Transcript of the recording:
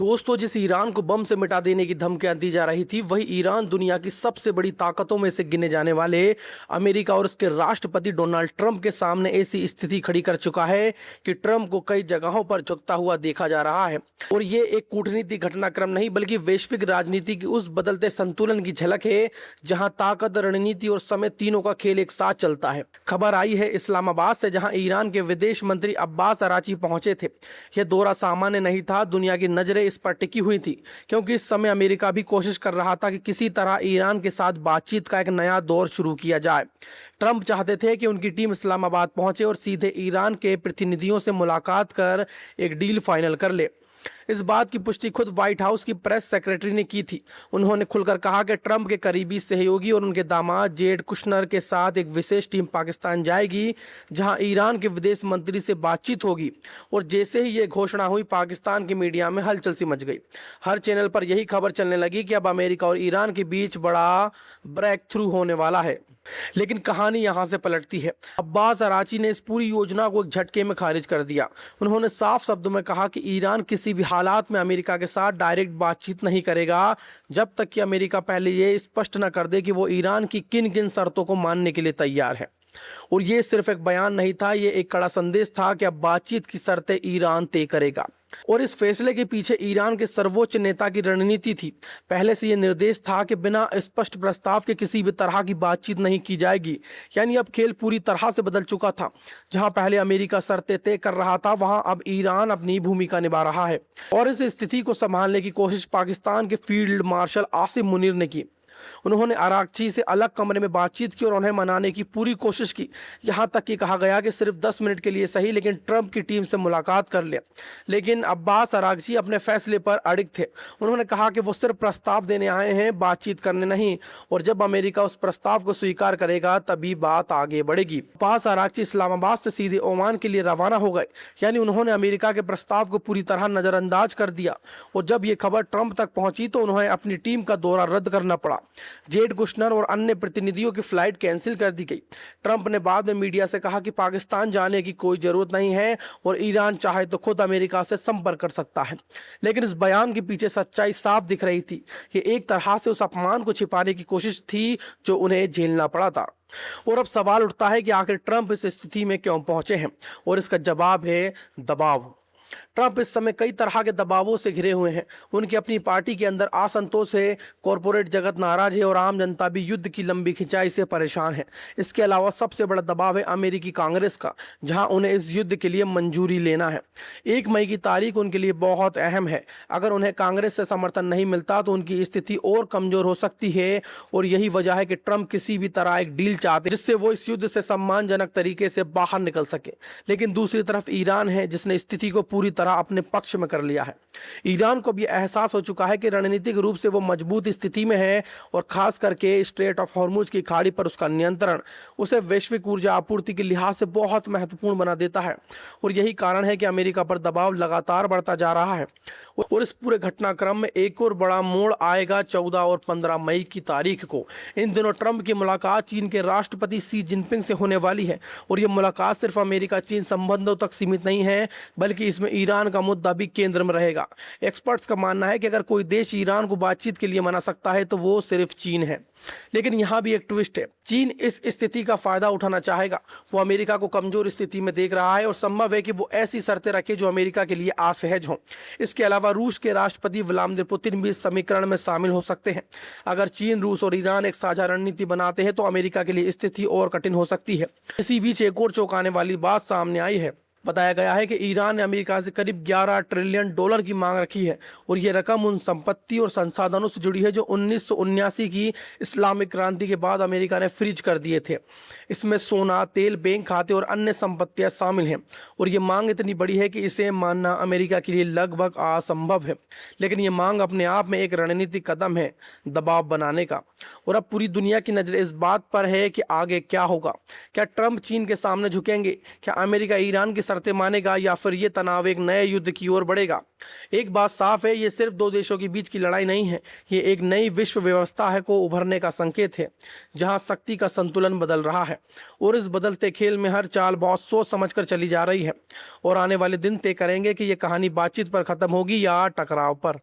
दोस्तों, जिस ईरान को बम से मिटा देने की धमकियां दी जा रही थी, वही ईरान दुनिया की सबसे बड़ी ताकतों में से गिने जाने वाले अमेरिका और उसके राष्ट्रपति डोनाल्ड ट्रंप के सामने ऐसी स्थिति खड़ी कर चुका है कि ट्रंप को कई जगहों पर झुकता हुआ देखा जा रहा है। और ये एक कूटनीतिक घटनाक्रम नहीं बल्कि वैश्विक राजनीति की उस बदलते संतुलन की झलक है जहां ताकत, रणनीति और समय तीनों का खेल एक साथ चलता है। खबर आई है इस्लामाबाद से, जहां ईरान के विदेश मंत्री अब्बास अराची पहुंचे थे। यह दौरा सामान्य नहीं था, दुनिया की नजरें इस पर टिकी हुई थी क्योंकि इस समय अमेरिका भी कोशिश कर रहा था कि किसी तरह ईरान के साथ बातचीत का एक नया दौर शुरू किया जाए। ट्रंप चाहते थे कि उनकी टीम इस्लामाबाद पहुंचे और सीधे ईरान के प्रतिनिधियों से मुलाकात कर एक डील फाइनल कर ले। इस बात की पुष्टि खुद व्हाइट हाउस की प्रेस सेक्रेटरी ने की थी। उन्होंने खुलकर कहा कि ट्रंप के करीबी सहयोगी और उनके दामाद जेड कुशनर के साथ एक विशेष टीम पाकिस्तान जाएगी जहां ईरान के विदेश मंत्री से बातचीत होगी। और जैसे ही ये घोषणा हुई, पाकिस्तान की मीडिया में हलचल सी मच गई। हर चैनल पर यही खबर चलने लगी कि अब अमेरिका और ईरान के बीच बड़ा ब्रेक थ्रू होने वाला है। लेकिन कहानी यहां से पलटती है। अब्बास अराची ने इस पूरी योजना को एक झटके में खारिज कर दिया। उन्होंने साफ शब्दों में कहा कि ईरान किसी भी हालात में अमेरिका के साथ डायरेक्ट बातचीत नहीं करेगा जब तक कि अमेरिका पहले ये स्पष्ट न कर दे कि वो ईरान की किन किन शर्तों को मानने के लिए तैयार है। और ये सिर्फ एक बयान नहीं था, ये एक कड़ा संदेश था कि अब बातचीत की शर्तें ईरान तय करेगा। और इस फैसले के पीछे ईरान के सर्वोच्च नेता की रणनीति थी। पहले से यह निर्देश था कि बिना स्पष्ट प्रस्ताव के किसी भी तरह की बातचीत नहीं की जाएगी। यानी अब खेल पूरी तरह से बदल चुका था। जहां पहले अमेरिका शर्तें तय कर रहा था, वहां अब ईरान अपनी भूमिका निभा रहा है। और इस स्थिति को संभालने की कोशिश पाकिस्तान के फील्ड मार्शल आसिम मुनीर ने की। उन्होंने अरागची से अलग कमरे में बातचीत की और उन्हें मनाने की पूरी कोशिश की। यहां तक कि कहा गया कि सिर्फ 10 मिनट के लिए सही, लेकिन ट्रंप की टीम से मुलाकात कर ले। लेकिन अब्बास अरागची अपने फैसले पर अड़िग थे। उन्होंने कहा कि वो सिर्फ प्रस्ताव देने आए हैं, बातचीत करने नहीं। और जब अमेरिका उस प्रस्ताव को स्वीकार करेगा तभी बात आगे बढ़ेगी। अब्बास अरागची इस्लामाबाद से सीधे ओमान के लिए रवाना हो गए। यानी उन्होंने अमेरिका के प्रस्ताव को पूरी तरह नजरअंदाज कर दिया। और जब ये खबर ट्रंप तक पहुंची तो उन्हें अपनी टीम का दौरा रद्द करना पड़ा। जेड कुशनर और अन्य प्रतिनिधियों की फ्लाइट कैंसिल कर दी गई। ट्रंप ने बाद में मीडिया से कहा कि पाकिस्तान जाने की कोई जरूरत नहीं है और ईरान चाहे तो खुद अमेरिका से संपर्क कर सकता है। लेकिन इस बयान के पीछे सच्चाई साफ दिख रही थी। ये एक तरह से उस अपमान को छिपाने की कोशिश थी जो उन्हें झेलना पड़ा था। और अब सवाल उठता है कि आखिर ट्रंप इस स्थिति में क्यों पहुंचे हैं, और इसका जवाब है दबाव। ट्रंप इस समय कई तरह के दबावों से घिरे हुए हैं। उनकी अपनी पार्टी के अंदर असंतोष है, कॉरपोरेट जगत नाराज है और आम जनता भी युद्ध की लंबी खिंचाई से परेशान है। इसके अलावा सबसे बड़ा दबाव है अमेरिकी कांग्रेस का, जहां उन्हें इस युद्ध के लिए मंजूरी लेना है। 1 मई की तारीख उनके लिए बहुत अहम है। अगर उन्हें कांग्रेस से समर्थन नहीं मिलता तो उनकी स्थिति और कमजोर हो सकती है। और यही वजह है कि ट्रंप किसी भी तरह एक डील चाहते जिससे वो इस युद्ध से सम्मानजनक तरीके से बाहर निकल सके। लेकिन दूसरी तरफ ईरान है जिसने स्थिति को पूरी तरह अपने पक्ष में कर लिया है। ईरान को भी एहसास हो चुका है कि रणनीतिक रूप से वो मजबूत स्थिति में है और खास करके स्ट्रेट ऑफ हॉर्मुज की खाड़ी पर उसका नियंत्रण उसे वैश्विक ऊर्जा आपूर्ति के लिहाज से बहुत महत्वपूर्ण बना देता है। और यही कारण है कि अमेरिका पर दबाव लगातार बढ़ता जा रहा है। और इस पूरे घटनाक्रम में एक और बड़ा मोड़ आएगा 14 और 15 मई की तारीख को। इन दिनों ट्रंप की मुलाकात चीन के राष्ट्रपति शी जिनपिंग से होने वाली है। और यह मुलाकात सिर्फ अमेरिका चीन संबंधों तक सीमित नहीं है, बल्कि इसमें ईरान का मुद्दा भी केंद्र में रहेगा। एक्सपर्ट्स का मानना है कि अगर कोई देश ईरान को बातचीत के लिए मना सकता है तो वो सिर्फ चीन है। लेकिन यहां भी एक ट्विस्ट है। चीन इस स्थिति का फायदा उठाना चाहेगा। वो अमेरिका को कमजोर स्थिति में देख रहा है और संभव है कि वो ऐसी शर्तें रखे जो अमेरिका के लिए असहज हों। इसके अलावा रूस के राष्ट्रपति व्लादिमीर पुतिन भी इस समीकरण में शामिल हो सकते हैं। अगर चीन, रूस और ईरान एक साझा रणनीति बनाते हैं तो अमेरिका के लिए स्थिति और कठिन हो सकती है। इसी बीच एक और चौंकाने वाली बात सामने आई है। बताया गया है कि ईरान ने अमेरिका से करीब 11 ट्रिलियन डॉलर की मांग रखी है। और ये रकम उन संपत्ति और संसाधनों से जुड़ी है जो 1979 की इस्लामिक क्रांति के बाद अमेरिका ने फ्रीज कर दिए थे। इसमें सोना, तेल, बैंक खाते और अन्य संपत्तियां शामिल हैं। और ये मांग इतनी बड़ी है कि इसे मानना अमेरिका के लिए लगभग असंभव है। लेकिन ये मांग अपने आप में एक रणनीतिक कदम है दबाव बनाने का। और अब पूरी दुनिया की नजर इस बात पर है कि आगे क्या होगा। क्या ट्रंप चीन के सामने झुकेंगे? क्या अमेरिका ईरान की शर्तें मानेगा या फिर ये तनाव एक नए युद्ध की ओर बढ़ेगा। एक बात साफ है, ये सिर्फ दो देशों के बीच की लड़ाई नहीं है, ये एक नई विश्व व्यवस्था है को उभरने का संकेत है, जहां शक्ति का संतुलन बदल रहा है और इस बदलते खेल में हर चाल बहुत सोच समझकर चली जा रही है। और आने वाले दिन तय करेंगे कि ये कहानी बातचीत पर खत्म होगी या टकराव पर।